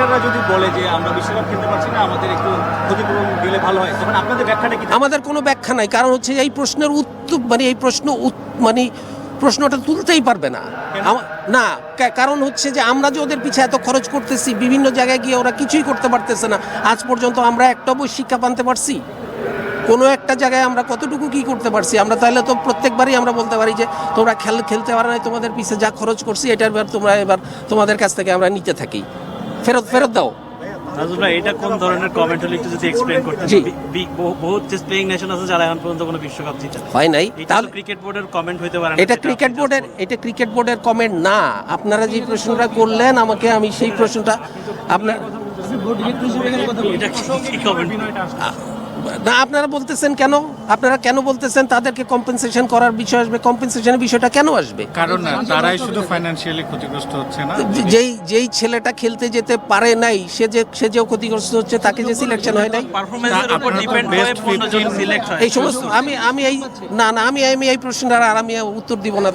ক্রিকেটাররা যদি বলে যে আমরা বিশ্বকাপ খেলতে পারছি না, আমাদের একটু ক্ষতিপূরণ দিলে ভালো হয়, তখন আপনাদের ব্যাখ্যাটা কি? আমাদের কোনো ব্যাখ্যা নাই, কারণ হচ্ছে এই প্রশ্নের উত্তর প্রশ্নটা তুলতেই পারবে না। না, কারণ হচ্ছে যে আমরা যে ওদের পিছিয়ে এত খরচ করতেছি, বিভিন্ন জায়গায় গিয়ে ওরা কিছুই করতে পারতেছে না। আজ পর্যন্ত আমরা একটা বই শিক্ষা পানতে পারছি? কোনো একটা জায়গায় আমরা কতটুকু কি করতে পারছি? আমরা তাহলে তো প্রত্যেকবারই আমরা বলতে পারি যে তোমরা খেলতে পারো না, তোমাদের পিছিয়ে যা খরচ করছি এটার তোমরা এবার তোমাদের কাছ থেকে আমরা নিতে থাকি, ফেরত দাও। নাজমুল ভাই, এটা কোন ধরনের কমেন্ট হলো একটু যদি এক্সপ্লেইন করতেন। বহুত টেস্ট প্লেইং নেশন আছে যারা এখন পর্যন্ত কোনো বিশ্বকাপ জিতে হয় নাই, তাহলে ক্রিকেট বোর্ডের কমেন্ট হইতে পারে না। এটা ক্রিকেট বোর্ডের কমেন্ট না। আপনারা যে প্রশ্নটা করলেন আমাকে, আমি সেই প্রশ্নটা আপনার এটা কি কমেন্ট? না, আপনারা বলতেছেন কেন? আপনারা কেন বলতেছেন তাদেরকে কম্পেনসেশন করার বিষয় আসবে? কম্পেনসেশনের বিষয়টা কেন আসবে? কারণ না, তারাই শুধু ফাইন্যান্সিয়ালি ক্ষতিগ্রস্ত হচ্ছে না। যেই ছেলেটা খেলতে যেতে পারে নাই, সে যে ক্ষতিগ্রস্ত হচ্ছে, তাকে যে সিলেকশন হয় নাই, পারফরম্যান্সের উপর ডিপেন্ড করে 15 জন সিলেক্ট হয়। এই সমস্ত আমি এই প্রশ্নটার আর আমি উত্তর দিব না।